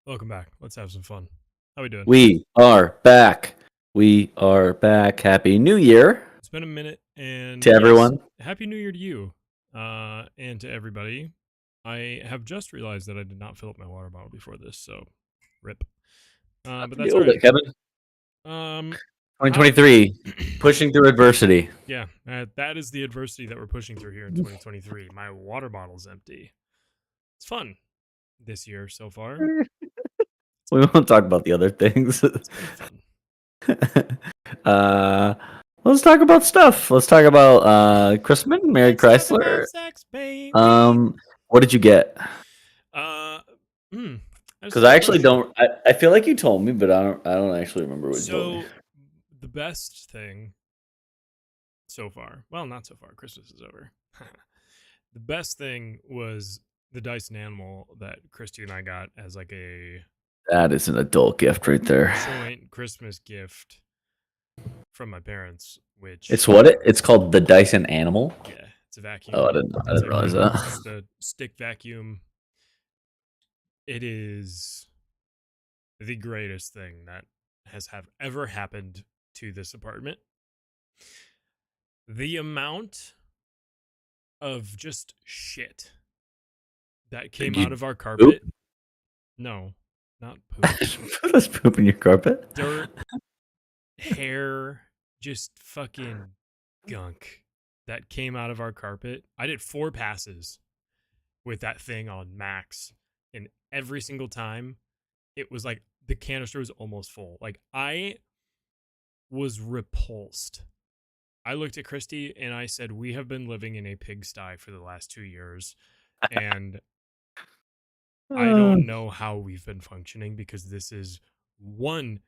Welcome back. Let's have some fun. How we doing? We are back. We are back. Happy New Year It's been a minute, and to everyone. Happy New Year to you, and to everybody. I have just realized that I did not fill up my water bottle before this, so rip. But that's all right. Kevin. 2023, pushing through adversity. Yeah, that is the adversity that we're pushing through here in 2023. My water bottle's empty. It's fun this year so far. We won't talk about the other things. It's been fun. Let's talk about stuff. Let's talk about Christmas, Mary Chrysler. Talk about sex, baby. What did you get? Because I actually don't. I feel like you told me, but I don't actually remember what you told me. So the best thing so far, well, not so far. Christmas is over. The best thing was the Dyson Animal that Christy and I got as like a. That is an adult gift right there. Joint Christmas gift from my parents, which it's called the Dyson Animal. Yeah, it's a vacuum. Oh, I didn't realize that. It's the stick vacuum. It is the greatest thing that has ever happened to this apartment. The amount of just shit that came out of our carpet. Poop? No, not poop. Let's poop in your carpet. Dirt, hair, just fucking gunk that came out of our carpet. I did 4 passes with that thing on max, and every single time it was like the canister was almost full. Like, I was repulsed. I looked at Christy and I said, we have been living in a pigsty for the last 2 years, and I don't know how we've been functioning, because this is, 1,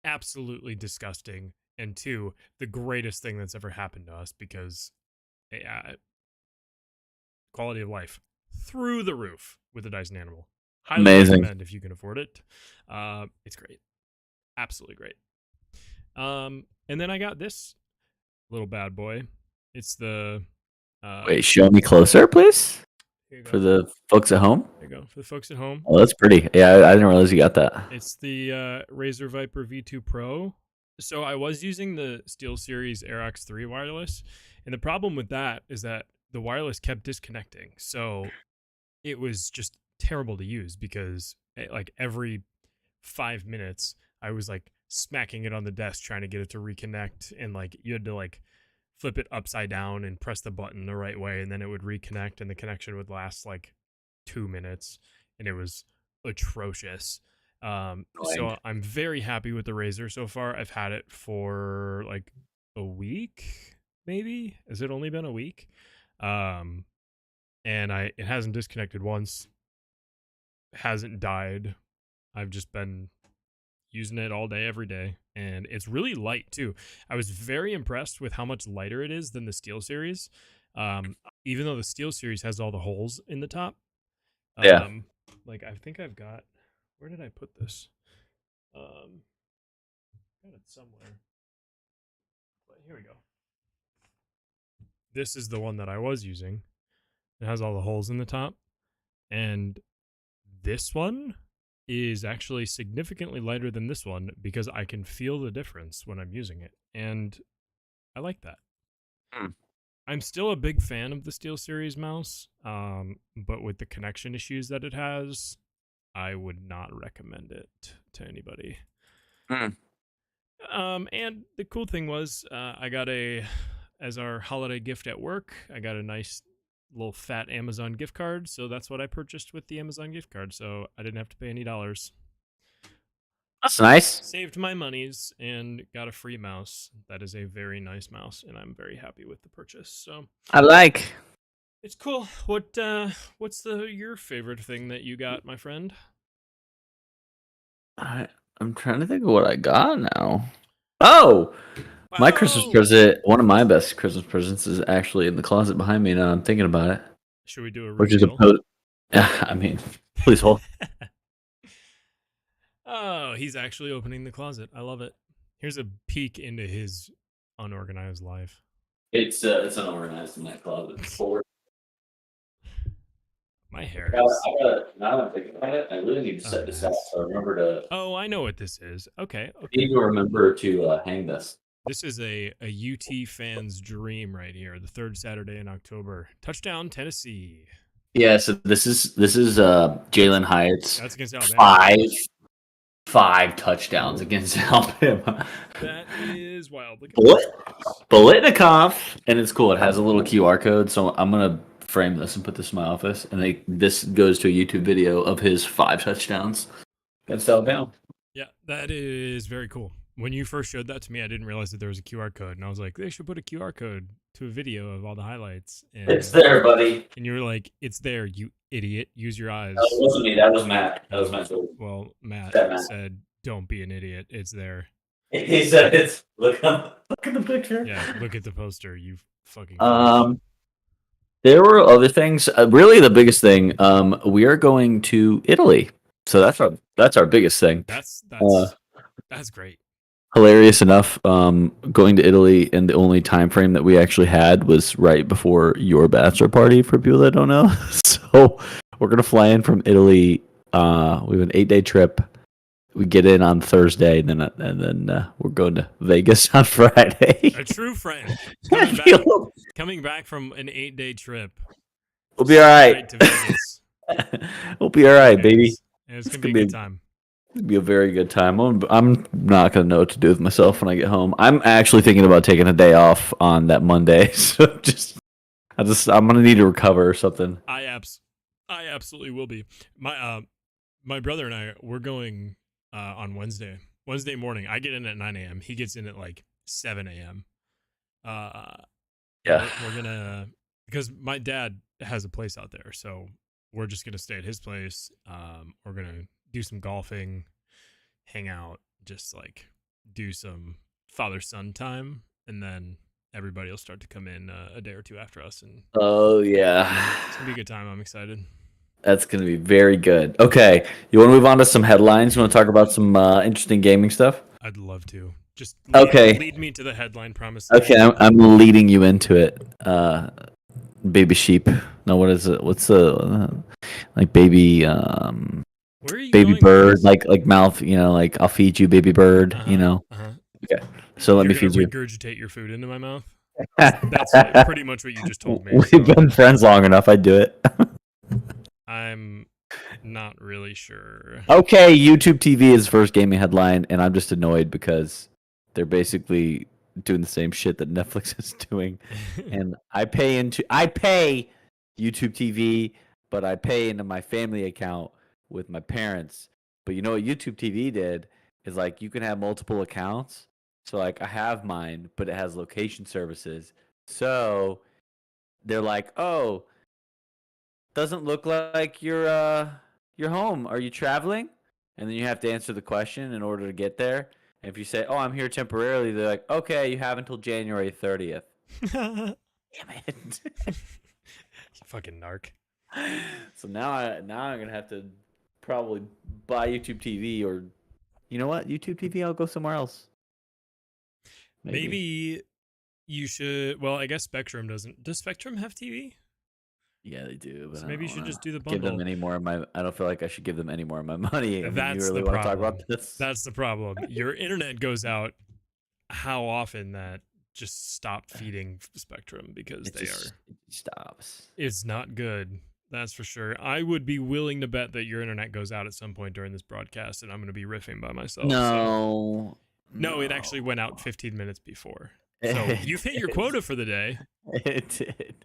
absolutely disgusting, and 2, the greatest thing that's ever happened to us, because quality of life through the roof with the Dyson Animal. Highly recommend if you can afford it. It's great. Absolutely great. And then I got this little bad boy. It's the... Wait, show me closer, please. For the folks at home. There you go. For the folks at home. Oh, that's pretty. Yeah, I didn't realize you got that. It's the Razer Viper V2 Pro. So I was using the SteelSeries Aerox 3 wireless, and the problem with that is that the wireless kept disconnecting. So it was just terrible to use, because like every 5 minutes I was like smacking it on the desk trying to get it to reconnect, and like you had to like flip it upside down and press the button the right way, and then it would reconnect, and the connection would last like 2 minutes, and it was atrocious. So I'm very happy with the Razer so far. I've had it for like a week, maybe. Has it only been a week? And it hasn't disconnected once. Hasn't died. I've just been using it all day, every day, and it's really light too. I was very impressed with how much lighter it is than the SteelSeries. Even though the SteelSeries has all the holes in the top. Like, I think I've got, where did I put this? Got it somewhere. But here we go. This is the one that I was using. It has all the holes in the top. And this one is actually significantly lighter than this one, because I can feel the difference when I'm using it. And I like that. I'm still a big fan of the SteelSeries mouse, but with the connection issues that it has, I would not recommend it to anybody. And the cool thing was, I got as our holiday gift at work, I got a nice little fat Amazon gift card, so that's what I purchased with the Amazon gift card, so I didn't have to pay any dollars. That's nice. Saved my monies and got a free mouse. That is a very nice mouse, and I'm very happy with the purchase. So I like. It's cool. What's your favorite thing that you got, my friend? I'm trying to think of what I got now. Oh, my Christmas present, one of my best Christmas presents, is actually in the closet behind me now. I'm thinking about it. Should we do a reveal? I mean, please hold. Oh, he's actually opening the closet. I love it. Here's a peek into his unorganized life. It's unorganized in that closet. Forward. My hair Now, is now that I'm thinking about it, I really need to a set this out. mess. So remember to Oh, I know what this is. Okay, I need okay. to remember to hang this. This is a UT fan's dream right here. The third Saturday in October. Touchdown, Tennessee. Yeah, so this is Jalen Hyatt's That's against Alabama, right? five five touchdowns against Alabama. That is wild. Look at the Bullet, posters. Bolitnikoff, and it's cool. It has a little QR code, so I'm gonna frame this and put this in my office. And this goes to a YouTube video of his 5 touchdowns against Alabama. Yeah, that is very cool. When you first showed that to me, I didn't realize that there was a QR code, and I was like, they should put a QR code to a video of all the highlights. It's there, buddy. And you were like, it's there, you idiot. Use your eyes. That wasn't me. That was Matt. That was Matt. Well, Matt That Matt. said, don't be an idiot. It's there. He said it's look at the picture. Yeah, look at the poster. You fucking. There were other things. Really, the biggest thing. We are going to Italy, so that's our biggest thing. That's great. Hilarious enough, going to Italy, and the only time frame that we actually had was right before your bachelor party. For people that don't know, so we're gonna fly in from Italy. We have an 8-day trip. We get in on Thursday, and then we're going to Vegas on Friday. A true friend coming back from an 8-day trip. We'll be all right. To Vegas. We'll be all right, baby. And it's gonna be a good time. It'll be a very good time. I'm not gonna know what to do with myself when I get home. I'm actually thinking about taking a day off on that Monday. So I'm gonna need to recover or something. I absolutely will be. My brother and I, we're going on Wednesday morning. I get in at 9 a.m. He gets in at like 7 a.m. Yeah, we're gonna, because my dad has a place out there, so we're just gonna stay at his place. We're gonna do some golfing, hang out, just like do some father-son time, and then everybody will start to come in a day or two after us. And oh yeah, it's gonna be a good time. I'm excited. That's gonna be very good. Okay, you want to move on to some headlines? You want to talk about some interesting gaming stuff? I'd love to. Just lead me to the headline. Promise. Okay, I'm leading you into it. Baby sheep. No, what is it? What's the like baby? Where are you baby going bird, like mouth. You know, like I'll feed you, baby bird. You know. Okay, so let me feed you. Regurgitate your food into my mouth. That's pretty much what you just told me. We've been friends long enough. I'd do it. I'm not really sure. Okay, YouTube TV is first gaming headline, and I'm just annoyed because they're basically doing the same shit that Netflix is doing. And I pay YouTube TV, but I pay into my family account with my parents. But you know what YouTube TV did is like you can have multiple accounts. So like I have mine, but it has location services. So they're like, "Oh, doesn't look like you're home. Are you traveling?" And then you have to answer the question in order to get there. And if you say, "Oh, I'm here temporarily," they're like, "Okay, you have until January 30th." Damn it! You fucking narc. So now I'm gonna have to probably buy YouTube TV, or you know what? YouTube TV, I'll go somewhere else. Maybe you should. Well, I guess Spectrum doesn't. Does Spectrum have TV? Yeah, they do. But so maybe you should just do the bundle. Give them any more of my. I don't feel like I should give them any more of my money. That's you really want to talk about this? That's the problem. Your internet goes out. How often that just stop feeding Spectrum because it stops. It's not good. That's for sure. I would be willing to bet that your internet goes out at some point during this broadcast, and I'm going to be riffing by myself. No, it actually went out 15 minutes before. So you've hit your quota for the day. It did.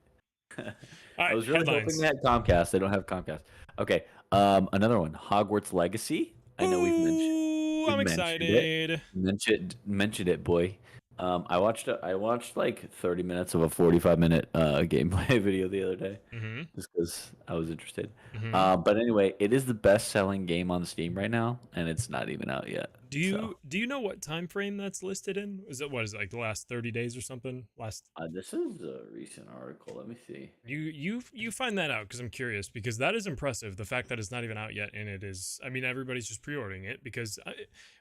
Right, I was really hoping they had Comcast. They don't have Comcast. Okay, another one, Hogwarts Legacy. I know we've mentioned. I'm excited. Mentioned it, boy. I watched like 30 minutes of a 45-minute gameplay video the other day, just because I was interested. But anyway, it is the best-selling game on Steam right now, and it's not even out yet. Do you know what time frame that's listed in? Is it like the last 30 days or something? This is a recent article. Let me see. You find that out, because I'm curious, because that is impressive. The fact that it's not even out yet, and it is. I mean, everybody's just pre-ordering it because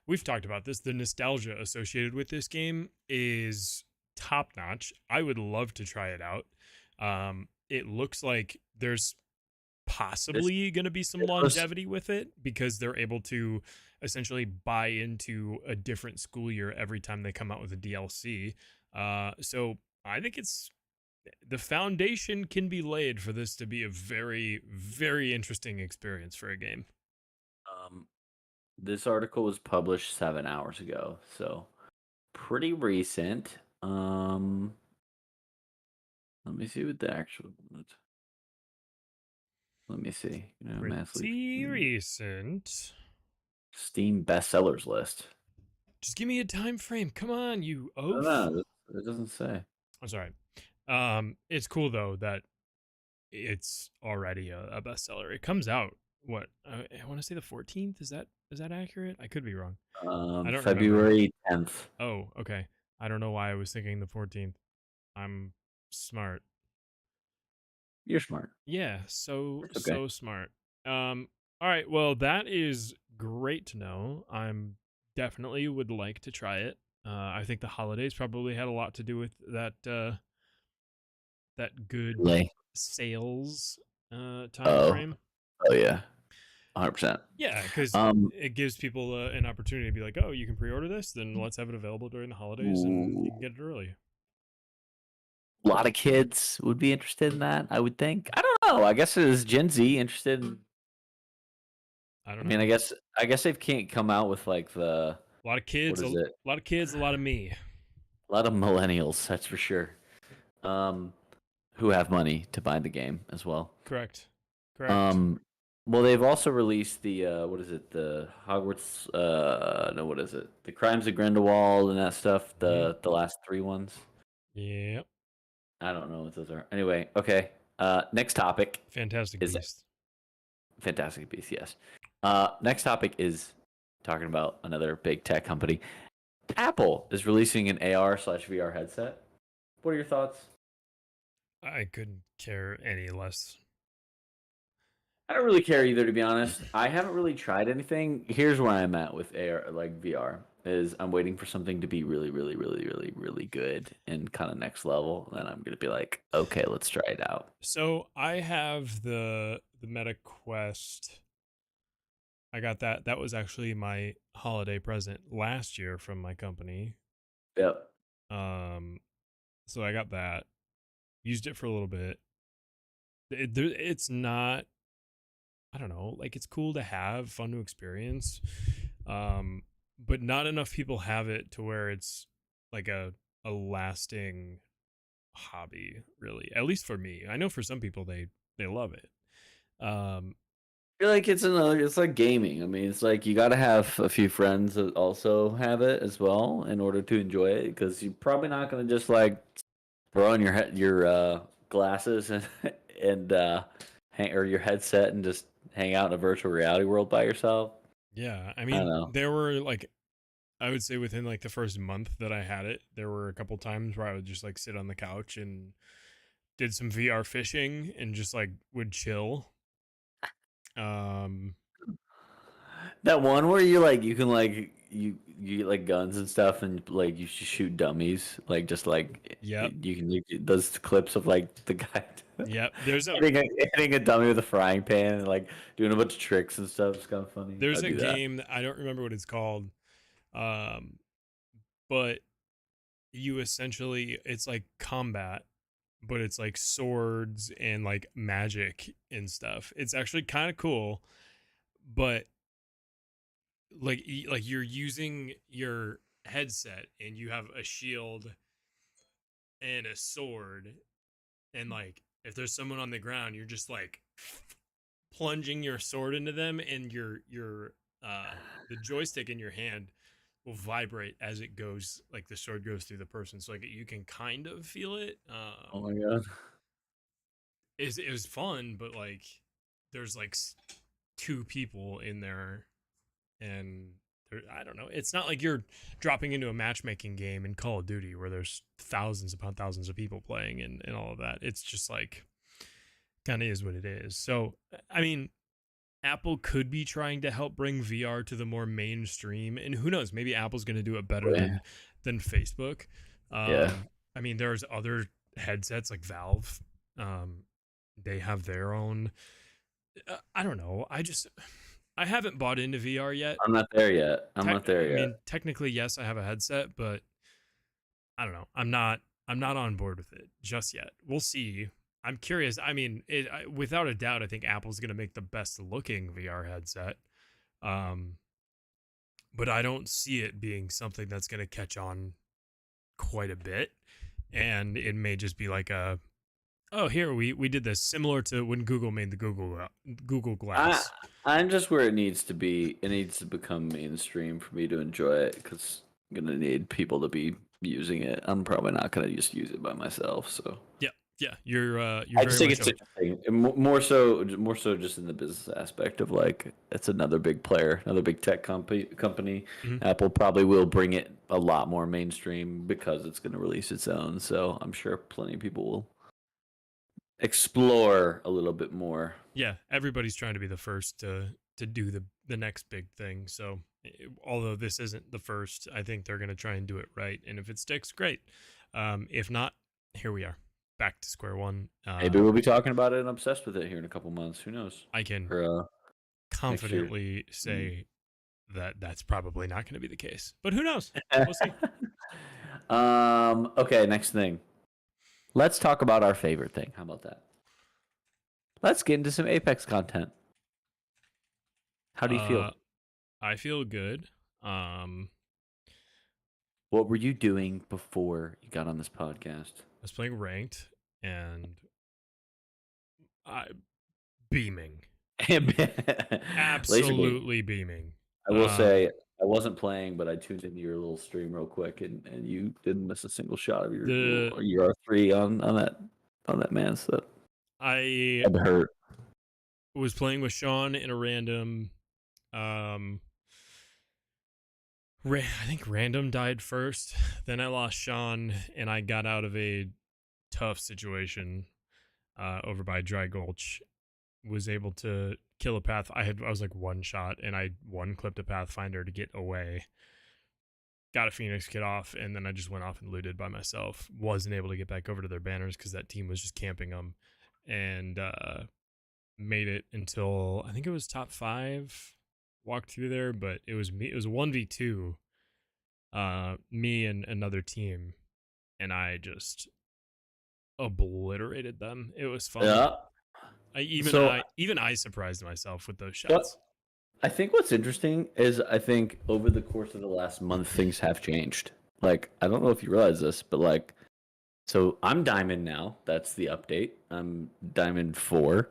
we've talked about this. The nostalgia associated with this game is top notch. I would love to try it out. It looks like there's This possibly going to be some this was longevity with it because they're able to essentially buy into a different school year every time they come out with a DLC. So I think it's the foundation can be laid for this to be a very, very interesting experience for a game. um this article was published 7 hours ago, so pretty recent. Let me see what the actual. Let me see. Mass leap. Pretty recent. Steam bestsellers list. Just give me a time frame. Come on, you I don't oaf. know. It doesn't say. I'm sorry. It's cool though that it's already a bestseller. It comes out what I want to say the 14th. Is that accurate? I could be wrong. I don't remember. February 10th. Oh, okay. I don't know why I was thinking the 14th. I'm smart. You're smart. Yeah, so It's okay. so smart. All right, well that is great to know. I'm definitely would like to try it. I think the holidays probably had a lot to do with that good Lay. sales time Oh. frame. Oh yeah. 100%. Yeah, because Um. it gives people an opportunity to be like, oh, you can pre-order this, then let's have it available during the holidays, and you Ooh, can get it early. a lot of kids would be interested in that. I would think. I don't know. I guess it is Gen Z interested. I don't I mean, know. I guess they can't come out with like the A lot of what kids, is a it? lot of kids, a lot of me. A lot of millennials, that's for sure. Um, who have money to buy the game as well. Correct. Correct. Um, well, they've also released the what is it? The Hogwarts. No, what is it? The Crimes of Grindelwald and that stuff. Hmm. The last three ones. Yep. I don't know what those are. Anyway, okay. Next topic Fantastic is Beast. Fantastic Beasts. Yes. Next topic is talking about another big tech company. Apple is releasing an AR/VR headset. What are your thoughts? I couldn't care any less. I don't really care either, to be honest. I haven't really tried anything. Here's where I'm at with AR, like VR, is I'm waiting for something to be really, really, really, really, really good and kind of next level. Then I'm gonna be like, okay, let's try it out. So I have the Meta Quest. I got that. That was actually my holiday present last year from my company. Yep. Um, so I got that. Used it for a little bit. It's not. I don't know. Like it's cool to have, fun to experience. But not enough people have it to where it's like a lasting hobby. Really, at least for me. I know for some people they love it. Um, I feel like it's another. It's like gaming. I mean, it's like you got to have a few friends that also have it as well in order to enjoy it. Because you're probably not gonna just like throw on your glasses and and hang or your headset and just hang out in a virtual reality world by yourself. yeah, I I don't mean, know. there were like I would say within like the first month that I had it, there were a couple times where I would just like sit on the couch and did some VR fishing and just like would chill. Um, That one where you like you can like you get like guns and stuff and like you shoot dummies like just like yep, you can those clips of like the guy yep. There's a hitting a dummy with a frying pan and like doing a bunch of tricks and stuff. It's kind of funny. there's I'd a do that. game that I don't remember what it's called. Um, but you essentially it's like combat, but it's like swords and like magic and stuff. It's actually kind of cool, but like you're using your headset and you have a shield and a sword, and like if there's someone on the ground you're just like plunging your sword into them, and your the joystick in your hand will vibrate as it goes, like the sword goes through the person, so like you can kind of feel it. Oh my god. It was fun, but like there's like two people in there, and I don't know. It's not like you're dropping into a matchmaking game in Call of Duty where there's thousands upon thousands of people playing and all of that. It's just like kind of is what it is. So, I mean, Apple could be trying to help bring VR to the more mainstream, and who knows? Maybe Apple's going to do it better Yeah. than Facebook. Yeah. I mean, there's other headsets like Valve. Um, they have their own. I don't know. I haven't bought into VR yet. I'm not there yet. I'm not there I yet. mean, technically, yes, I have a headset, but I don't know. I'm not on board with it just yet. We'll see. I'm curious. I mean, without a doubt, I think Apple's going to make the best looking VR headset. Um, but I don't see it being something that's going to catch on quite a bit. And it may just be like a, oh, here we did this, similar to when Google made the Google I Glass. I'm just where it needs to be. It needs to become mainstream for me to enjoy it because I'm gonna need people to be using it. I'm probably not gonna just use it by myself. So Yeah, yeah, you're I just very think much it's interesting. And more so, just in the business aspect of like it's another big player, another big tech company. mhm. Apple probably will bring it a lot more mainstream because it's going to release its own. So I'm sure plenty of people will explore a little bit more. Yeah, everybody's trying to be the first to do the next big thing. So although this isn't the first, I think they're going to try and do it right. And if it sticks, great. If not, here we are, back to square one. Maybe we'll be talking about it and obsessed with it here in a couple months. Who knows? I can Or next year. confidently say that that's probably not going to be the case, but who knows? We'll see. Okay, next thing. Let's talk about our favorite thing. How about that? Let's get into some Apex content. How do you feel? I feel good. I What were you doing before you got on this podcast? was playing ranked and I beaming, Basically, absolutely beaming. I will say I wasn't playing, but I tuned into your little stream real quick, and you didn't miss a single shot of The your R3 on that man. So I that hurt. was playing with Sean in a random. Um, I think random died first. Then I lost Sean, and I got out of a tough situation over by Dry Gulch. Was able to kill a path. I was like one shot, and I one clipped a Pathfinder to get away. Got a Phoenix kit off, and then I just went off and looted by myself. Wasn't able to get back over to their banners because that team was just camping them, and made it until I think it was top 5. Walked through there, but it was me. It was a 1v2, me and another team, and I just obliterated them. It was fun. Yeah. So Even I surprised myself with those what shots. I think what's interesting is I think over the course of the last month things have changed. Like I don't know if you realize this, but like so I'm Diamond now. That's the update. I'm Diamond 4.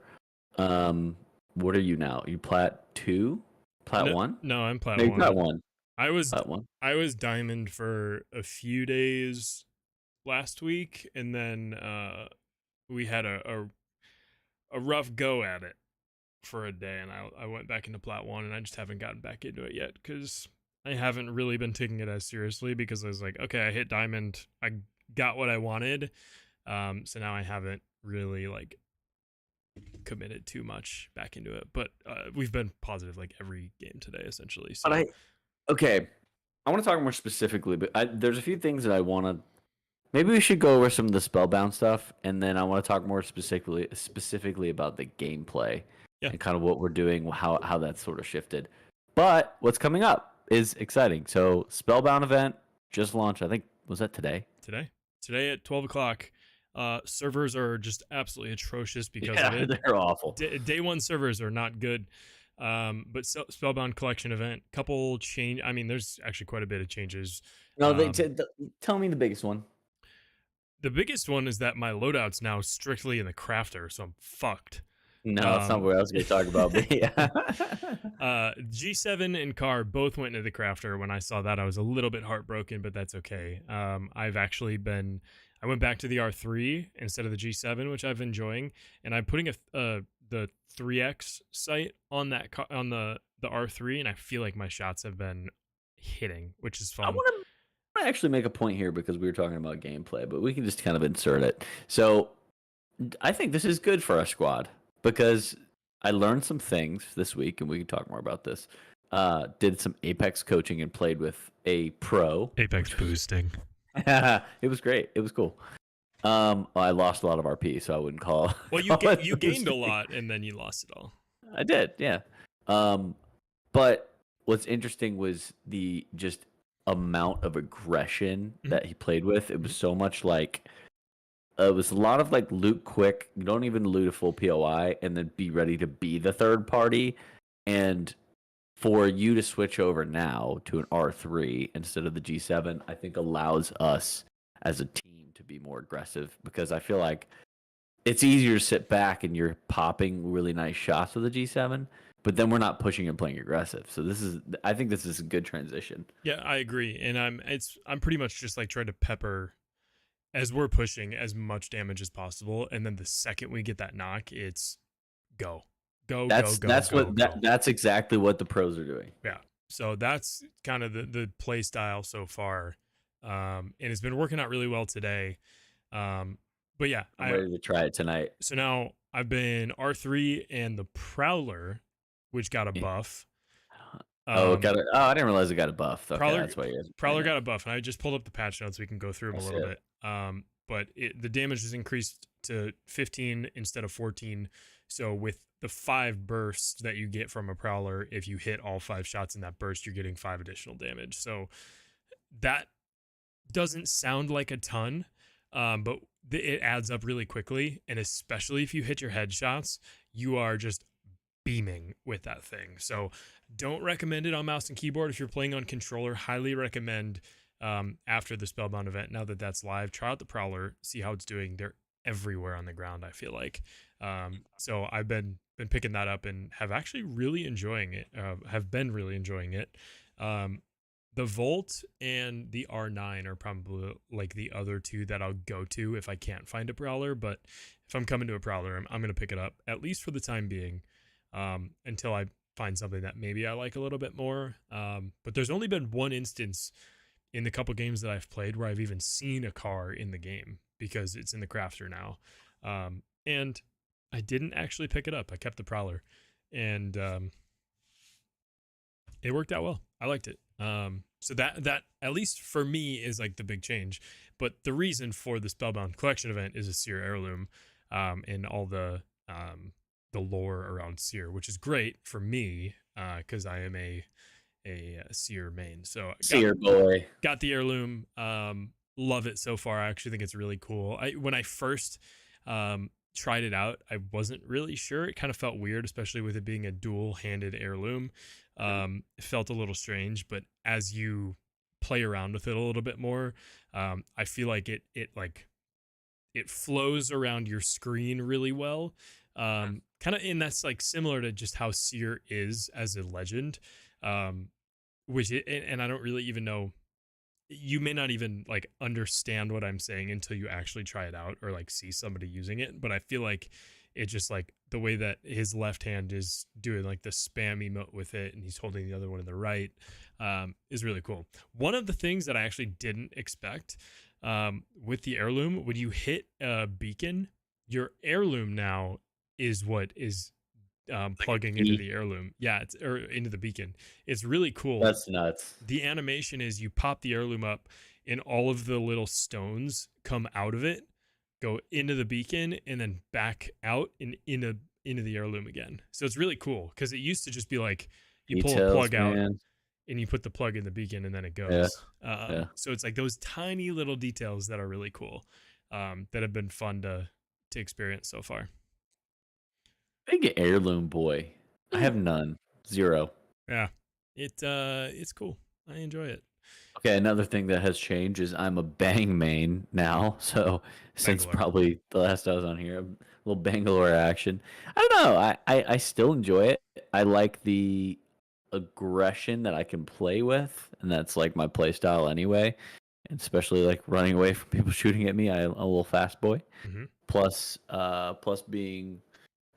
What are you now? You Plat 2? Plat No, 1? no, I'm plat No, you one. Plat 1. I was Plat 1. I was diamond for a few days last week, and then we had a rough go at it for a day, and I went back into plat 1, and I just haven't gotten back into it yet because I haven't really been taking it as seriously because I was like, okay, I hit diamond, I got what I wanted, so now I haven't really like committed too much back into it. But we've been positive like every game today essentially. So But okay, I want to talk more specifically, but there's a few things that I want to. Maybe we should go over some of the Spellbound stuff, and then I want to talk more specifically about the gameplay yeah, and kind of what we're doing, how that's sort of shifted. But what's coming up is exciting. So Spellbound event just launched. I think was that today? today at 12 o'clock. Servers are just absolutely atrocious because Yeah, of it. they're awful. Day one servers are not good. But Spellbound collection event, couple change. I mean, there's actually quite a bit of changes. No, tell me the biggest one. The biggest one is that my loadout's now strictly in the crafter, so I'm fucked. No, that's not what I was going to talk about. But yeah. G7 and Car both went into the crafter. When I saw that, I was a little bit heartbroken, but that's okay. I went back to the R3 instead of the G7, which I've been enjoying, and I'm putting the 3x sight on on the R3, and I feel like my shots have been hitting, which is fun. I want to actually make a point here because we were talking about gameplay, but we can just kind of insert it. So I think this is good for our squad because I learned some things this week, and we can talk more about this. Did some Apex coaching and played with a pro. Apex boosting. It was great. It was cool. I lost a lot of RP, so I wouldn't call. Well, you gained a lot, and then you lost it all. I did, yeah. Um, but what's interesting was the just amount of aggression Mhm, that he played with. It was mhm. so much like it was a lot of like loot quick. You don't even loot a full POI and then be ready to be the third party. And for you to switch over now to an R3 instead of the G7, I think allows us as a team to be more aggressive because I feel like it's easier to sit back and you're popping really nice shots with the G7, but then we're not pushing and playing aggressive. So I think this is a good transition. Yeah, I agree, and I'm pretty much just like trying to pepper as we're pushing as much damage as possible, and then the second we get that knock, it's go, go, go, go, go, go. That's exactly what the pros are doing. Yeah. So that's kind of the play style so far, and it's been working out really well today. Um, but yeah, I'm I ready to try it tonight. so now I've been R3 and the Prowler, which got a Yeah. buff. Oh, it Um, got a, oh, I didn't realize it got a buff. Okay, Prowler that's why you guys are playing Prowler it. got a buff, and I just pulled up the patch notes. We can go through them I a see little it. bit. But the damage is increased to 15 instead of 14. So with the 5 bursts that you get from a Prowler, if you hit all 5 shots in that burst, you're getting 5 additional damage. So that doesn't sound like a ton, but it adds up really quickly. And especially if you hit your headshots, you are just beaming with that thing. So don't recommend it on mouse and keyboard. If you're playing on controller, highly recommend after the Spellbound event, now that that's live, try out the Prowler, see how it's doing. They're everywhere on the ground, I feel like. So I've been picking that up and have actually really enjoying it. Have been really enjoying it. Um, the Volt and the R9 are probably like the other two that I'll go to if I can't find a Prowler. But if I'm coming to a Prowler, I'm going to pick it up, at least for the time being, until I find something that maybe I like a little bit more. But there's only been one instance in the couple games that I've played where I've even seen a car in the game because it's in the crafter now. And I didn't actually pick it up. I kept the Prowler, and it worked out well. I liked it. So that at least for me is like the big change. But the reason for the Spellbound Collection event is a Seer heirloom, and all the lore around Seer, which is great for me because I am a Seer main. So See your boy. got the heirloom. Love it so far. I actually think it's really cool. When I first tried it out, I wasn't really sure. It kind of felt weird, especially with it being a dual-handed heirloom. It felt a little strange, but as you play around with it a little bit more, I feel like it flows around your screen really well. Kind of, and that's like similar to just how Seer is as a legend. And I don't really even know, you may not even like understand what I'm saying until you actually try it out or like see somebody using it. But I feel like it just like the way that his left hand is doing like the spam emote with it and he's holding the other one in the right, is really cool. One of the things that I actually didn't expect, with the heirloom, when you hit a beacon, your heirloom now is what is Like a plugging into key. the heirloom. Yeah, it's or into the beacon. It's really cool. That's nuts. The animation is you pop the heirloom up and all of the little stones come out of it, go into the beacon, and then back out and into the heirloom again. So it's really cool because it used to just be like you pull a Details, plug out man. and you put the plug in the beacon and then it Yeah, goes. yeah. So it's like those tiny little details that are really cool, that have been fun to experience so far. Big heirloom boy. I have none. Zero. Yeah, it's cool. I enjoy it. Okay, another thing that has changed is I'm a Bang main now. So since Bangalore. probably the last I was on here, a little Bangalore action. I don't know. I still enjoy it. I like the aggression that I can play with, and that's like my play style anyway. And especially like running away from people shooting at me. I'm a little fast boy. Hmm. Plus being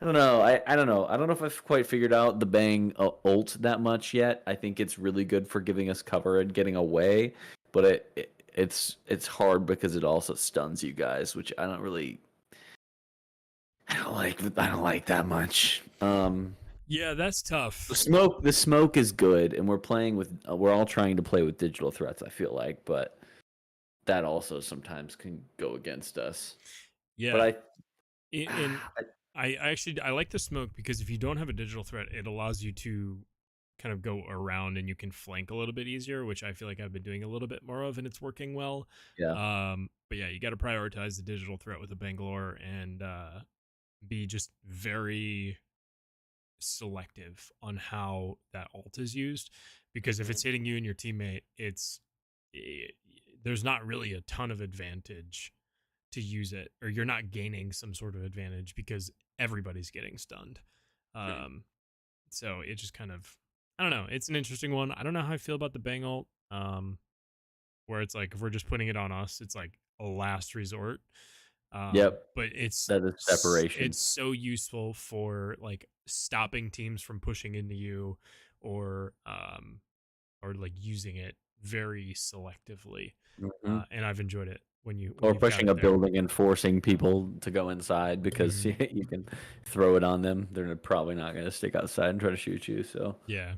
I don't know. I don't know. I don't know if I've quite figured out the Bang ult that much yet. I think it's really good for giving us cover and getting away, but it's hard because it also stuns you guys, which I don't like that much. Yeah, that's The tough. smoke is good, and we're all trying to play with digital threats. I feel like, but that also sometimes can go against us. But Yeah, I and I like the smoke because if you don't have a digital threat, it allows you to kind of go around and you can flank a little bit easier, which I feel like I've been doing a little bit more of, and it's working well. Yeah. But yeah, you got to prioritize the digital threat with the Bangalore and be just very selective on how that ult is used, because if Mhm. it's hitting you and your teammate, it, there's not really a ton of advantage to use it, or you're not gaining some sort of advantage because everybody's getting stunned. Mhm. Um, so it just kind of, I don't know. It's an interesting one. I don't know how I feel about the bang ult. Where it's like if we're just putting it on us, it's like a last resort. Yep. But That is separation. it's so useful for like stopping teams from pushing into you, or like using it very selectively. Mhm. And I've enjoyed it when Or you've got pushing it a there. building and forcing people to go inside because Hmm. you can throw it on them. They're probably not going to stick outside and try to shoot you. So Yeah.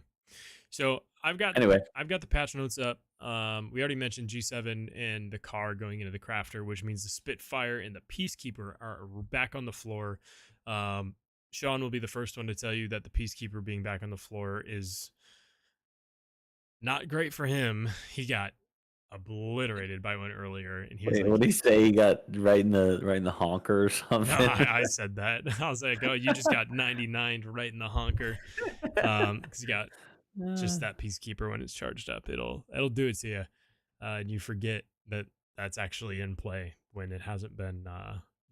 So anyway, I've got the patch notes up. We already mentioned G7 and the car going into the crafter, which means the Spitfire and the Peacekeeper are back on the floor. Um, Sean will be the first one to tell you that the Peacekeeper being back on the floor is not great for him. He got obliterated by one earlier, and he was wait, like, what did he say? He got right in the honker or "No, something. I said that." I was like, "Oh, you just got 99 right in the honker," because you got just Uh, that Peacekeeper when it's charged up. It'll do it to you, and you forget that that's actually in play when it hasn't been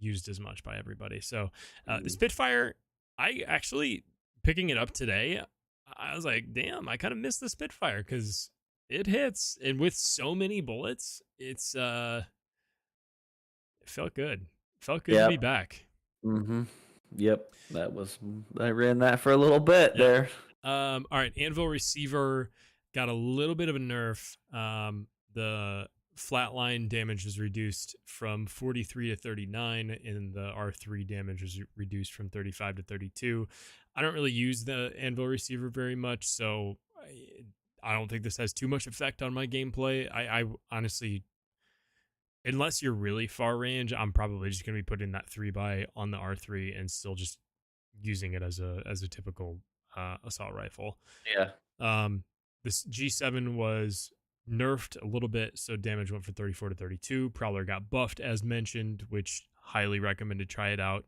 used as much by everybody. So the mm, Spitfire, I actually picking it up today, I was like, damn, I kind of missed the Spitfire because it hits, and with so many bullets, it felt good. It felt good to be yep. back. Hmm. Yep. That was I ran that for a little bit Yeah. there. All right. Anvil receiver got a little bit of a nerf. The flatline damage was reduced from 43 to 39, and the R3 damage was reduced from 35 to 32. I don't really use the Anvil receiver very much, so I don't think this has too much effect on my gameplay. I honestly, unless you're really far range, I'm probably just going to be putting that 3 by on the R3 and still just using it as a typical assault rifle. Yeah. Um, this G7 was nerfed a little bit, so damage went from 34 to 32. Prowler got buffed as mentioned, which highly recommend to try it out.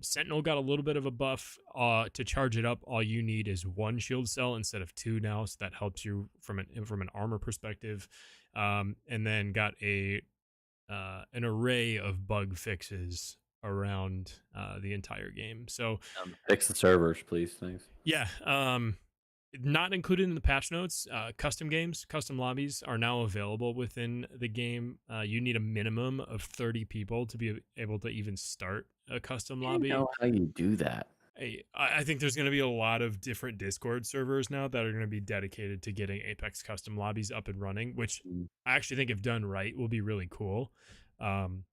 Sentinel got a little bit of a buff. To charge it up, all you need is one shield cell instead of two now, so that helps you from an armor perspective. And then got a an array of bug fixes around the entire game. So Fix the servers, please. Thanks. yeah, not included in the patch notes. Custom games, custom lobbies are now available within the game. You need a minimum of 30 people to be able to even start a custom I didn't lobby. know how you do that. I think there's going to be a lot of different Discord servers now that are going to be dedicated to getting Apex custom lobbies up and running, which Mm. I actually think, if done right, will be really cool. Um,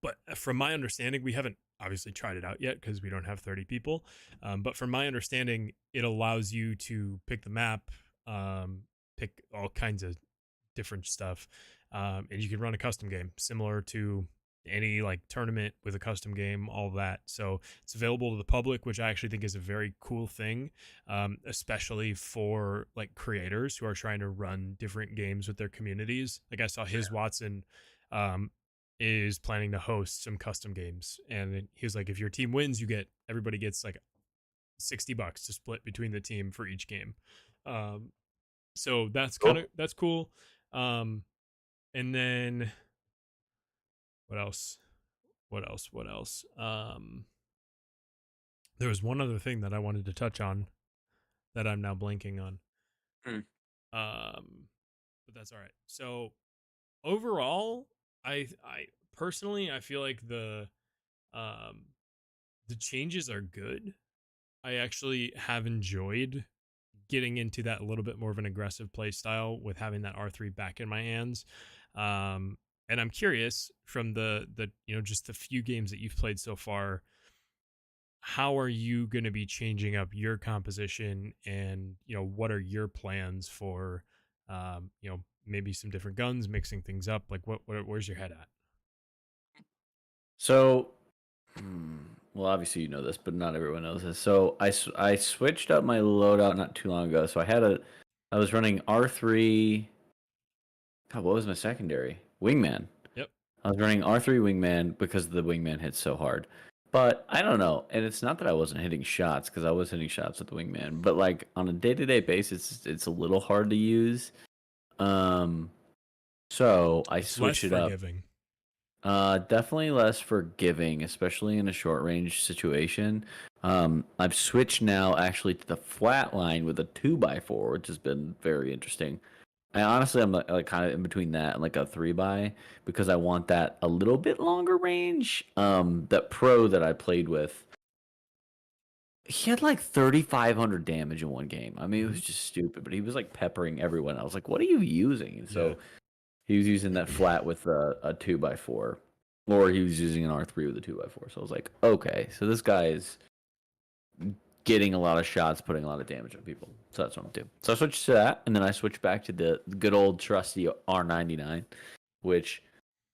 but from my understanding, we haven't obviously tried it out yet because we don't have 30 people. But from my understanding, it allows you to pick the map, pick all kinds of different stuff, and you can run a custom game similar to any like tournament with a custom game, all that. So it's available to the public, which I actually think is a very cool thing, especially for like creators who are trying to run different games with their communities. Like I saw his Watson um, is planning to host some custom games, and he was like, if your team wins, everybody gets like $60 to split between the team for each game. Um, so Cool. that's cool. Um, and then what else? What else? There was one other thing that I wanted to touch on that I'm now blanking on. Hmm. But that's all right. So overall, I personally I feel like um the changes are good. I actually have enjoyed getting into that a little bit more of an aggressive play style with having that R3 back in my hands. Um, and I'm curious, from the just the few games that you've played so far, how are you going to be changing up your composition, and what are your plans for maybe some different guns, mixing things up? Like where's your head at? So, well, obviously you know this, but not everyone knows this. So I switched up my loadout not too long ago. So I was running R3. God, what was my secondary? Wingman. Yep. I was running R3 Wingman because the Wingman hits so hard. But I don't know, and it's not that I wasn't hitting shots because I was hitting shots with the Wingman, but like on a day-to-day basis, it's a little hard to use. Um, so I It's less switch it up. forgiving. Definitely less forgiving, especially in a short range situation. I've switched now actually to the flat line with a 2x4, which has been very interesting. I honestly, I'm like kind of in between that and like a 3x because I want that a little bit longer range. That pro that I played with, he had like 3,500 damage in one game. I mean, it Hmm. was just stupid, but he was like peppering everyone. I was like, what are you using? And Yeah. so he was using that flat with a 2x4, or he was using an R3 with a 2x4. So I was like, okay, so this guy is getting a lot of shots, putting a lot of damage on people. So that's what I'm doing. So I switched to that, and then I switched back to the good old trusty R99, which,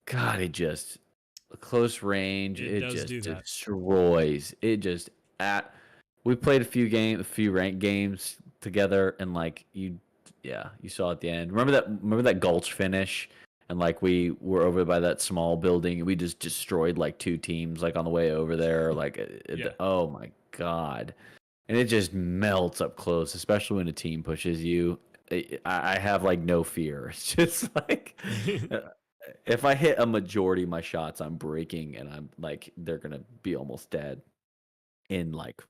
God, it just close range. It It does just do that. destroys. It just at. We played a few ranked games together, and like yeah, you saw at the end. Remember that gulch finish, and like we were over by that small building, and we just destroyed like two teams like on the way over there. Like, Yeah. oh my God, and it just melts up close, especially when a team pushes you. I have like no fear. It's just like uh, if I hit a majority of my shots, I'm breaking, and I'm like they're gonna be almost dead in like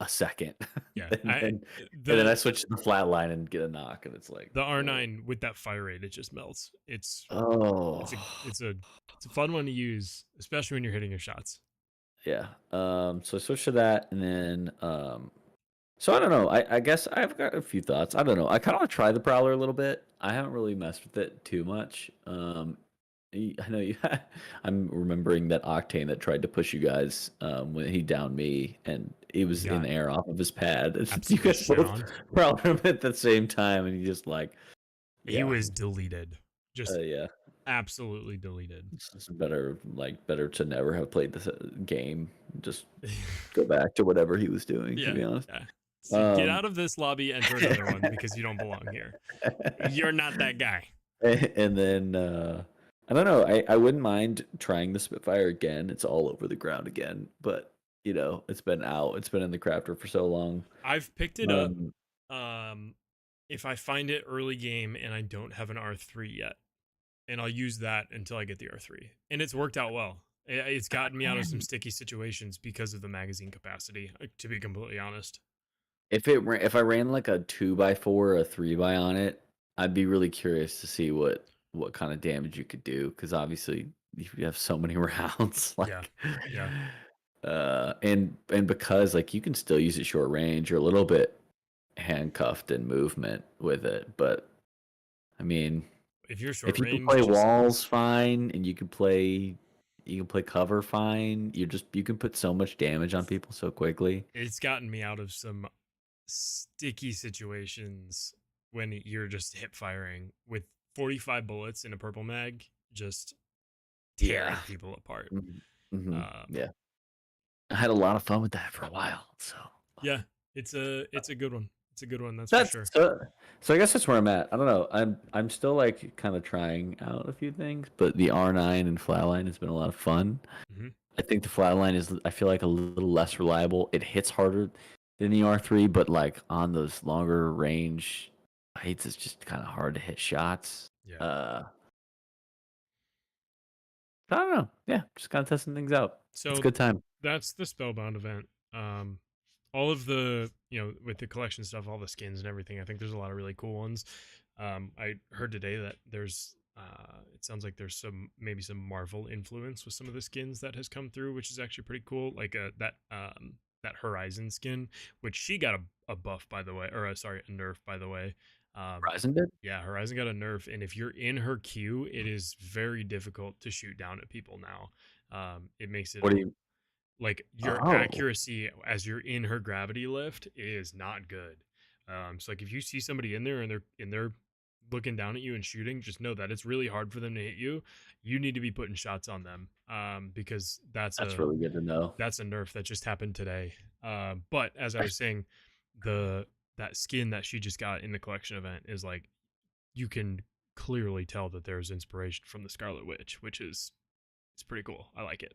a second, Yeah. and I then and then I the switch to the flat line and get a knock, and it's like, the oh, R9 with that fire rate, it just melts. oh, It's a it's a it's a fun one to use, especially when you're hitting your shots. yeah. So I switched to that, and then so I don't know. I guess I've got a few thoughts. I don't know. I kind of want to try the Prowler a little bit. I haven't really messed with it too much. I know you. I'm remembering that Octane that tried to push you guys when he downed me, and he He was in got the air off of his pad. You absolutely guys shit both on. prowled him at the same time, and he just like, He yeah, was deleted. Just yeah. absolutely deleted. It's better to never have played this game. Just go back to whatever he was doing. To Yeah. be honest. Yeah. So get Um, out of this lobby, enter another one because you don't belong here. You're not that guy. and then I don't know. I wouldn't mind trying the Spitfire again. It's all over the ground again, but it's been out. It's been in the crafter for so long. I've picked it up. Um, Um, if I find it early game and I don't have an R3 yet, and I'll use that until I get the R3. And it's worked out well. It's gotten me out of some Man, sticky situations because of the magazine capacity, to be completely honest. if I ran like a 2x4 or a 3x on it, I'd be really curious to see what kind of damage you could do because obviously you have so many rounds Yeah. Yeah. and because like you can still use it short range, you're a little bit handcuffed in movement with it, but I mean, If you're short if you can range, play just walls fine and you can play cover fine, you can put so much damage on people so quickly. it's gotten me out of some sticky situations when you're just hip firing with 45 bullets in a purple mag, just Yeah. tearing people apart. Hmm. Um, Yeah. I had a lot of fun with that for a while. So yeah, it's a good one. It's a good one, that's for that's sure. so I guess that's where I'm at. I don't know. I'm still like kind of trying out a few things, but the R9 and Flatline has been a lot of fun. Hmm. I think the Flatline is I feel like a little less reliable. It hits harder than the R3, but like on those longer range heights, it's just kind of hard to hit shots. Yeah. Uh, I don't know. Yeah, just kind of testing things out. It's a So good time. that's the Spellbound event. All of the with the collection stuff, all the skins and everything. I think there's a lot of really cool ones. I heard today that there's it sounds like there's maybe some Marvel influence with some of the skins that has come through, which is actually pretty cool. Like that Horizon skin, which she got a buff by the way, or sorry, a nerf by the way. Um, Horizon did. yeah, Horizon got a nerf, and if you're in her queue, it is very difficult to shoot down at people now. It makes it What do you? like your Oh, accuracy as you're in her gravity lift is not good. So like if you see somebody in there and they're looking down at you and shooting, just know that it's really hard for them to hit you. You need to be putting shots on them, because That's really good to know. that's a nerf that just happened today. But as I was saying, the that skin that she just got in the collection event is like, you can clearly tell that there's inspiration from the Scarlet Witch, which is, it's pretty cool. I like it.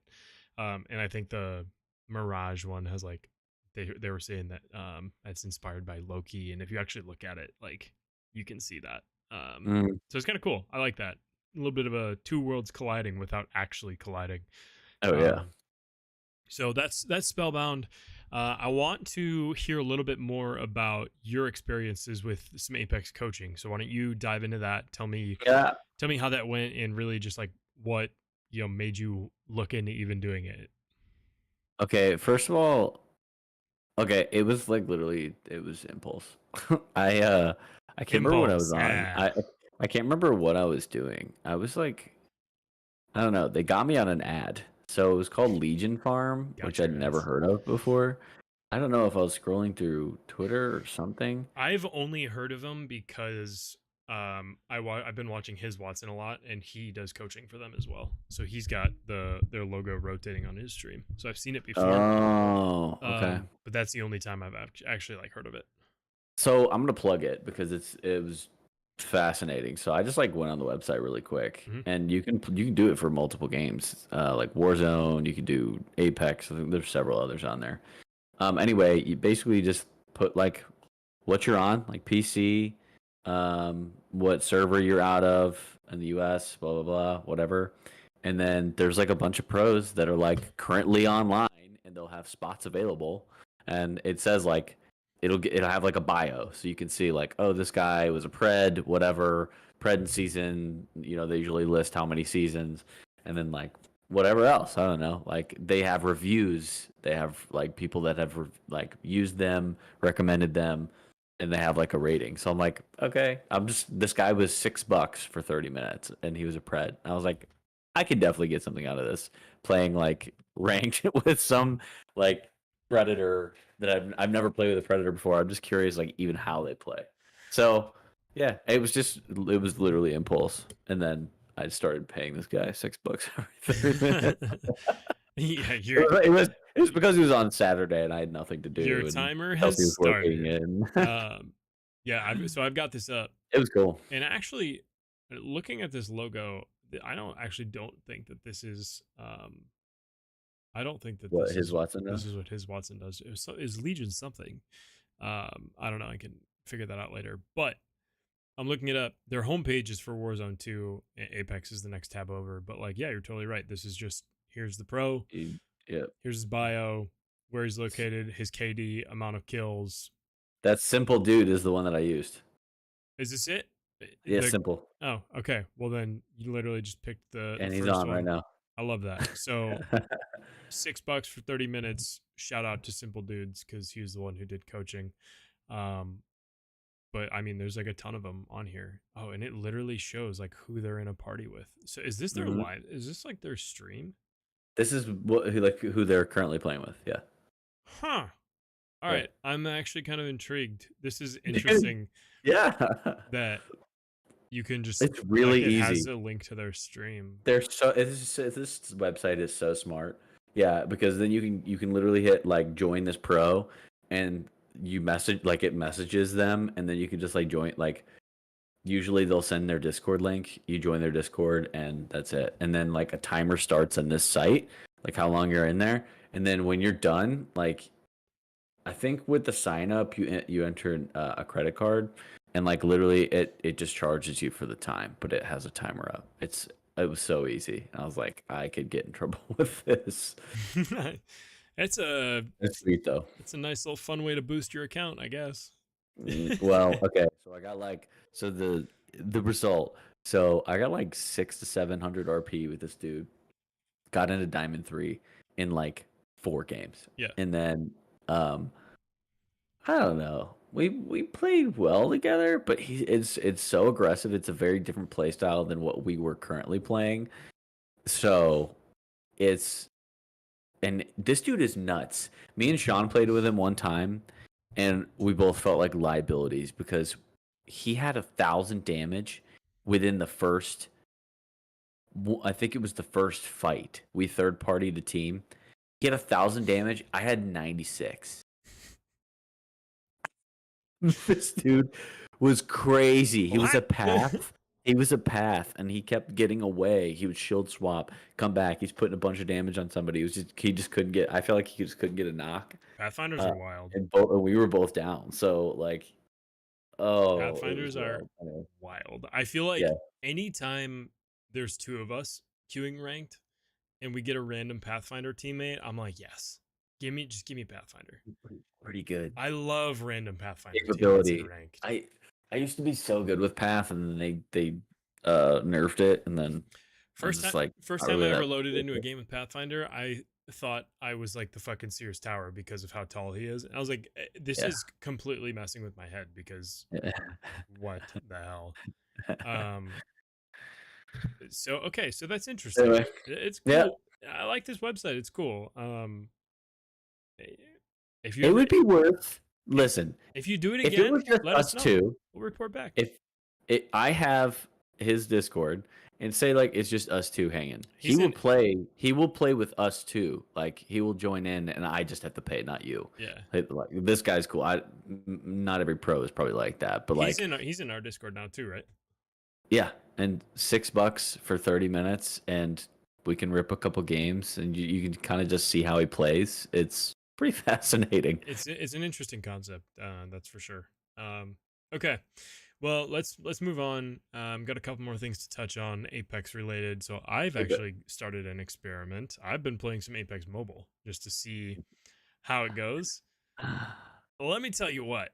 And I think the Mirage one has like, they were saying that it's inspired by Loki, and if you actually look at it, like, you can see that. Mm. So it's kind of cool. I like that. A little bit of a two worlds colliding without actually colliding. Oh yeah. So that's Spellbound. I want to hear a little bit more about your experiences with some Apex coaching. So why don't you dive into that? Yeah. Tell me how that went, and really just like what, made you look into even doing it. Okay, first of all, okay, it was like literally it was impulse. I can't remember what I was Impulse. on. Yeah. I can't remember what I was doing. I was like, I don't know. They got me on an ad. So it was called Legion Farm, which Got I'd your never ass. heard of before. I don't know if I was scrolling through Twitter or something. I've only heard of him because I've been watching his Watson a lot, and he does coaching for them as well. So he's got their logo rotating on his stream. So I've seen it before. Oh, okay. But that's the only time I've actually like heard of it. So I'm gonna plug it because it was fascinating. So I just like went on the website really quick, Mm-hmm. and you can do it for multiple games, like Warzone. You can do Apex. I think there's several others on there. Anyway, you basically just put like what you're on, like PC, what server you're out of in the US, blah blah blah, whatever. And then there's like a bunch of pros that are like currently online, and they'll have spots available. And it says like it'll have like a bio, so you can see like, oh, this guy was a pred, whatever, pred in season. They usually list how many seasons, and then like whatever else. I don't know. Like they have reviews. They have like people that have like used them, recommended them, and they have like a rating. So I'm like, okay, this guy was $6 for 30 minutes, and he was a pred. I was like, I could definitely get something out of this playing like ranked with some like predator that I've never played with a predator before. I'm just curious, like even how they play. So yeah, it was literally impulse, and then I started paying this guy $6 every 30 minutes. Yeah, It was because he was on Saturday and I had nothing to your do, and timer has Kelsey was working, started. and Yeah, I've got this up, it was cool. and actually, looking at this logo, I don't think that this is I don't think that What his Watson this does? is what his Watson does. Is Legion something? I don't know. I can figure that out later. But I'm looking it up. Their homepage is for Warzone 2. Apex is the next tab over. But like, yeah, you're totally right. This is just, here's the pro. Yeah, Here's his bio, where he's located, his KD, amount of kills. that simple dude is the one that I used. Is this it? Yeah, simple, Oh, okay. Well, then you literally just picked the and he's first on one. right now. I love that. So $6 for 30 minutes. Shout out to Simple Dudes because he was the one who did coaching. But I mean, there's like a ton of them on here. Oh, and it literally shows like who they're in a party with. So is this their live? Is this like their stream? This is who they're currently playing with. Yeah. Huh. All Yeah. right. I'm actually kind of intrigued. This is interesting. Yeah. That you can just, It's really like, it easy. has a link to their stream. This website is so smart. Yeah, because then you can literally hit like join this pro, and you message like it messages them, and then you can just like join. Like usually they'll send their Discord link, you join their Discord, and that's it. And then like a timer starts on this site, like how long you're in there, and then when you're done, like I think with the sign up, you enter a credit card, and like literally it just charges you for the time, but it has a timer up. It was so easy. I was like, I could get in trouble with this. It's sweet though. It's a nice little fun way to boost your account, I guess. Well, okay. So I got like the result. So I got like 600 to 700 RP with this dude. Got into Diamond 3 in like 4 games. Yeah. And then I don't know. We played well together, but it's so aggressive. It's a very different play style than what we were currently playing. So and this dude is nuts. Me and Sean played with him one time, and we both felt like liabilities because he had 1,000 damage within the first. I think it was the first fight. We third party the team. He had 1,000 damage. I had 96. This dude was crazy. He was a What? path. He was a path, and he kept getting away. He would shield swap, come back. He's putting a bunch of damage on somebody. He just couldn't get. I feel like he just couldn't get a knock. Pathfinders Uh, are wild. and we were both down. So like, oh, it was Pathfinders are wild. Anyway, wild. I feel yeah, like anytime there's two of us queuing ranked and we get a random Pathfinder teammate, I'm like, yes, just give me Pathfinder. pretty good I love random Pathfinder teammates in capability. ranked. I used to be so good with Path, and then they nerfed it, and then I'm First just time, like first not time I really ever that. loaded into a game with Pathfinder, I thought I was like the fucking Sears Tower because of how tall he is. And I was like, this Yeah. is completely messing with my head because what the hell? Um, so okay, so that's interesting. Anyway, It's yeah, cool. I like this website. It's cool. Eh, if you it ever would be worth. if Listen, if you do it if it was again, just let us us know. two, We'll report back. if I have his Discord and say like it's just us two hanging, he He's will in. play. He will play with us too. Like he will join in, and I just have to pay, not you. Yeah, Like this guy's cool. Not every pro is probably like that, but like he's in our Discord now too, right? yeah, and $6 for 30 minutes, and we can rip a couple games, and you can kind of just see how he plays. It's pretty fascinating. It's an interesting concept, that's for sure. Okay, well let's move on. Got a couple more things to touch on Apex related. So I've Okay. actually started an experiment. I've been playing some Apex Mobile just to see how it goes. Let me tell you what.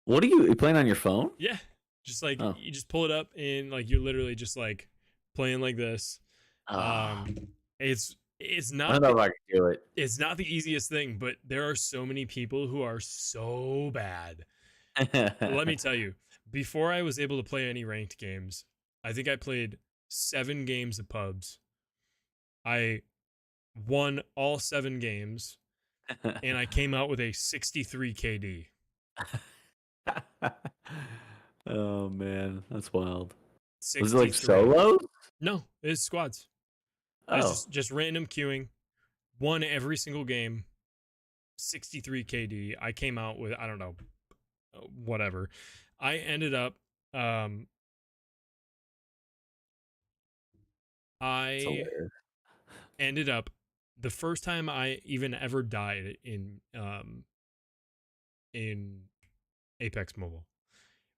What are you playing on your phone? Yeah, just like Oh, you just pull it up and like you're literally just like playing like this. ah, Um, it's I don't not know the if I can do it. it's not the easiest thing, but there are so many people who are so bad. Let me tell you, before I was able to play any ranked games, I think I played 7 games of pubs. I won all 7 games, and I came out with a 63 KD. Oh man, that's wild. Was it like 63. solo? No, it's squads. It's Oh, just random queuing. Won every single game. 63 KD. I came out with I don't know, whatever. I ended up um it's I hilarious. ended up the first time I even ever died in Apex Mobile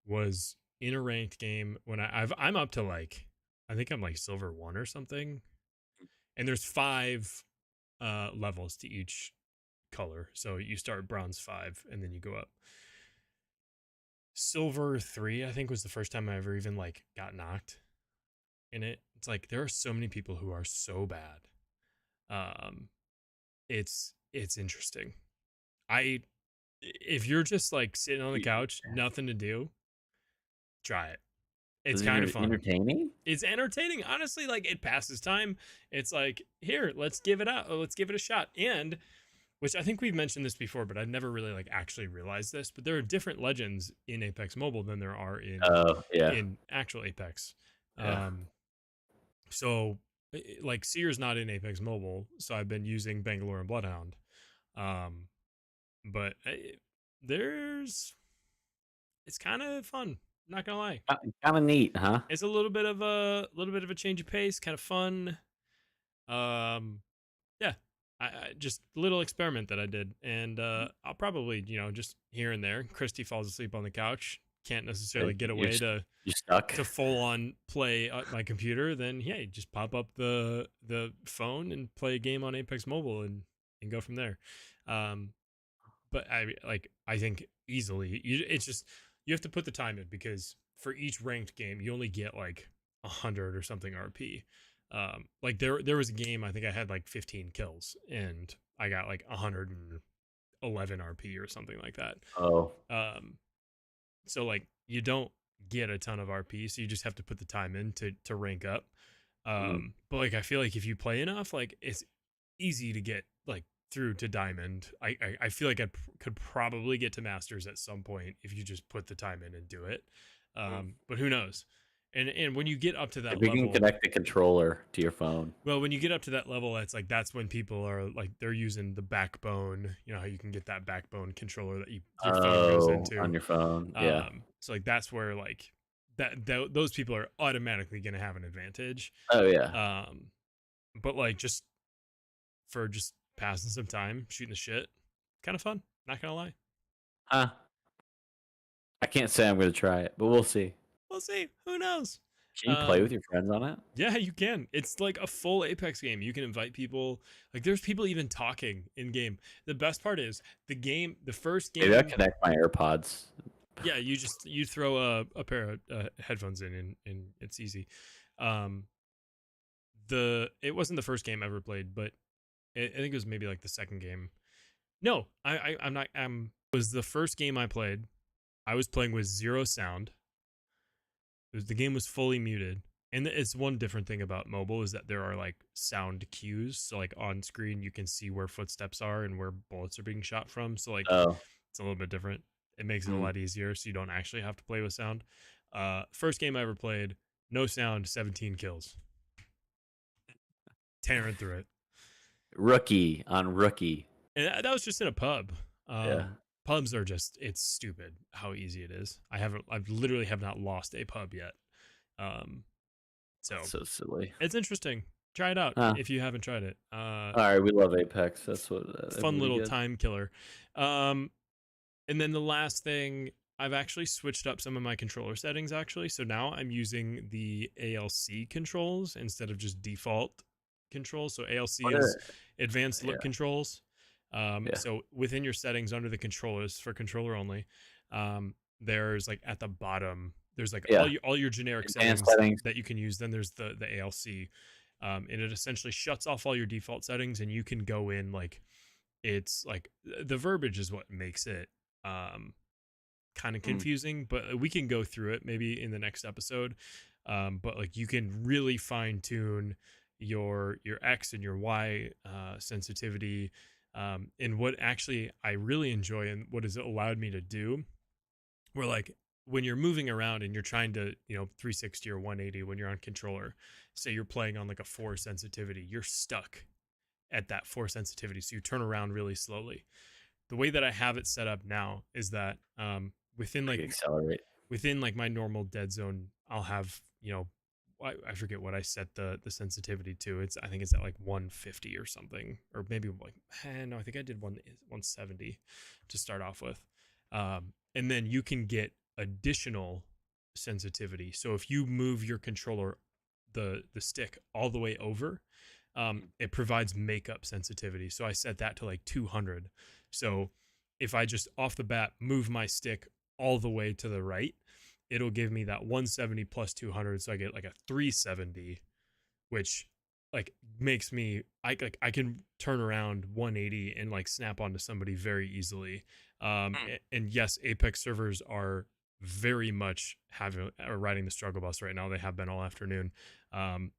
was in a ranked game when I'm up to like I think I'm like silver 1 or something. And there's 5 levels to each color. So you start bronze 5 and then you go up. Silver 3 I think was the first time I ever even like got knocked in it. It's like there are so many people who are so bad. Um it's interesting. I if you're just like sitting on the couch, nothing to do, try it. It's Is it kind of fun. entertaining? It's entertaining. Honestly, like it passes time. It's like, here, let's give it out. Let's give it a shot. And which I think we've mentioned this before, but I've never really like actually realized this, but there are different legends in Apex Mobile than there are Oh yeah, in actual Apex. yeah. Um so like Seer's not in Apex Mobile, so I've been using Bangalore and Bloodhound. Um but there's it's kind of fun. Not gonna lie, Kind of neat, huh? it's a little bit of a change of pace, kind of fun. Um, yeah, I just a little experiment that I did, and I'll probably just here and there. Christy falls asleep on the couch, can't necessarily get away You're stuck. to full on play at my computer. Then yeah, just pop up the phone and play a game on Apex Mobile and go from there. Um, but I think easily it's just you have to put the time in because for each ranked game you only get like 100 or something RP. Like there was a game I think I had like 15 kills and I got like 111 RP or something like that. Oh, Um, so like you don't get a ton of RP, so you just have to put the time in to rank up. mm, But like I feel like if you play enough, like it's easy to get like through to diamond. I feel like I could probably get to masters at some point if you just put the time in and do it. But who knows? And when you get up to If that you can level, connect the controller to your phone. well, when you get up to that level, it's like that's when people are like they're using the backbone. You know how you can get that backbone controller that your phone goes Oh, on into. your phone. Yeah. So like that's where like those people are automatically going to have an advantage. Oh yeah. But like just passing some time, shooting the shit, kind of fun. Not gonna lie. Huh. I can't say I'm gonna try it, but we'll see. We'll see. Who knows? Can you play with Um, your friends on it? yeah, you can. It's like a full Apex game. You can invite people. Like there's people even talking in game. The best part is the first Maybe I'll game. connect my AirPods. Yeah, you throw a pair of headphones in and it's easy. Um, it wasn't the first game I ever played, but I think it was maybe like the second game. No, I'm not. It was the first game I played. I was playing with zero sound. The game was fully muted. And it's one different thing about mobile is that there are like sound cues. So like on screen you can see where footsteps are and where bullets are being shot from. So like Oh. it's a little bit different. It makes it a Mm. lot easier so you don't actually have to play with sound. First game I ever played, no sound, 17 kills. Tearing through it. Rookie on rookie. And that was just in a pub. Yeah. Pubs are just it's stupid how easy it is. I've literally have not lost a pub yet. So That's so silly. it's interesting. Try it out Huh. if you haven't tried it. All right, we love Apex. That's what Fun little gets. time killer. And then the last thing, I've actually switched up some of my controller settings actually. So now I'm using the ALC controls instead of just default controls. So ALC is advanced look controls. So within your settings under the controllers for controller only, there's like at the bottom, there's like all your generic settings that you can use. Then there's the ALC, and it essentially shuts off all your default settings, and you can go in like it's like the verbiage is what makes it kind of confusing, but we can go through it maybe in the next episode. But like you can really fine tune your X and your Y sensitivity. And what actually I really enjoy and what has allowed me to do, where like when you're moving around and you're trying to 360 or 180 when you're on controller, say you're playing on like a 4 sensitivity, you're stuck at that 4 sensitivity, so you turn around really slowly. The way that I have it set up now is that within like my normal dead zone, I'll have I forget what I set the sensitivity to. I think it's at like 150 or something, or maybe like no, I think I did 170 to start off with, and then you can get additional sensitivity. So if you move your controller, the stick all the way over, it provides makeup sensitivity. So I set that to like 200. So if I just off the bat move my stick all the way to the right, it'll give me that 170 plus 200. So I get like a 370, which like makes me I can turn around 180 and like snap onto somebody very easily. And yes, Apex servers are very much riding the struggle bus right now. They have been all afternoon.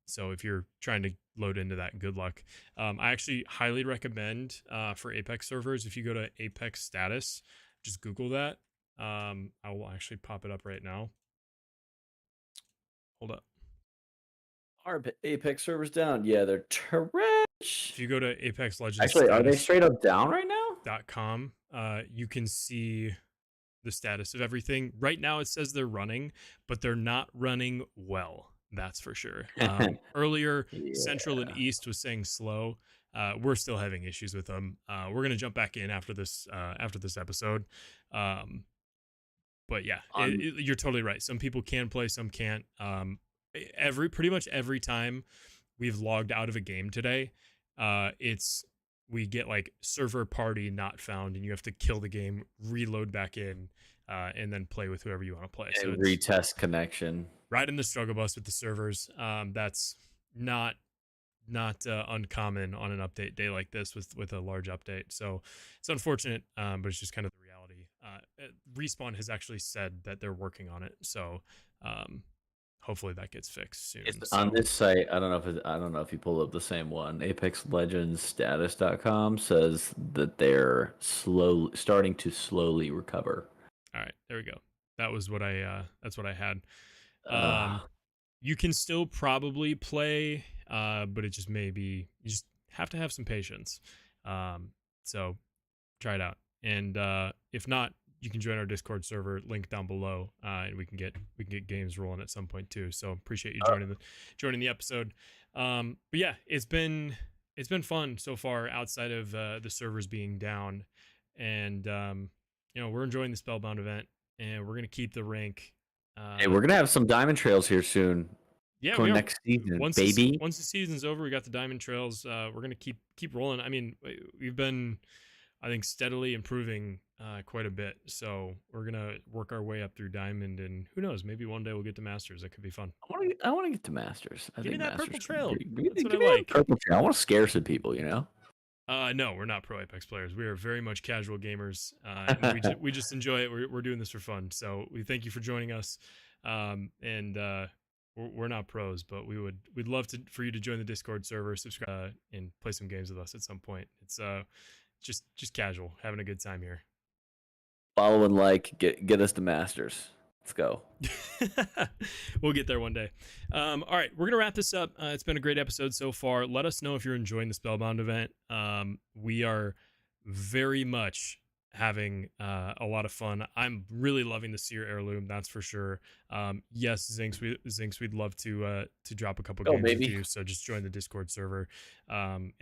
So if you're trying to load into that, good luck. I actually highly recommend for Apex servers, if you go to Apex status, just Google that. I will actually pop it up right now. Hold up. Are Apex servers down? Yeah, they're trash. If you go to Apex Legends actually, are they straight up down right now? .com, you can see the status of everything. Right now, it says they're running, but they're not running well. That's for sure. Earlier, Central and East was saying slow. We're still having issues with them. We're gonna jump back in after this episode. But yeah, you're totally right. Some people can play, some can't. Pretty much every time we've logged out of a game today, we get like server party not found, and you have to kill the game, reload back in, and then play with whoever you want to play. So retest connection. Right in the struggle bus with the servers. That's not uncommon on an update day like this with a large update. So it's unfortunate, but it's just kind of the reality. Respawn has actually said that they're working on it. So hopefully that gets fixed It's soon. on So this site. I don't know if you pulled up the same one. ApexLegendsStatus.com says that they're starting to slowly recover. all right, there we go. That was what that's what I had. Uh, You can still probably play, but it just may be, you just have to have some patience. So try it out, and if not, you can join our Discord server, link down below, and we can get games rolling at some point too. So appreciate you joining the episode. But yeah, it's been fun so far outside of the servers being down, and we're enjoying the Spellbound event, and we're gonna keep the rank. hey, Uh, we're gonna have some diamond trails here soon. yeah, For we are. next season, Once this baby. once the season's over, we got the diamond trails. We're gonna keep rolling. I mean, we've been, I think, steadily improving quite a bit. So we're gonna work our way up through diamond, and who knows, maybe one day we'll get to masters. That could be fun. I want to get to masters. I Give me think that masters purple could be trail. pretty. That's what I Give me a like. purple trail. I want to scare some people. You know. No, we're not pro Apex players. We are very much casual gamers, and we just enjoy it. We're doing this for fun. So we thank you for joining us. And we're not pros, but we'd love for you to join the Discord server, subscribe, and play some games with us at some point. It's just casual, having a good time here. Follow and like. Get us to masters. Let's go. We'll get there one day. All right, we're gonna wrap this up. It's been a great episode so far. Let us know if you're enjoying the Spellbound event. We are very much having a lot of fun. I'm really loving the Seer heirloom, that's for sure. Yes, Zinx, we'd love to drop a couple Go, games with baby. you. So just join the Discord server, and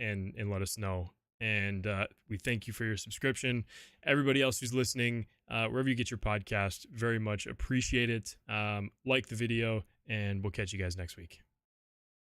let us know. And we thank you for your subscription. Everybody else who's listening, wherever you get your podcast, very much appreciate it. Like the video, and we'll catch you guys next week.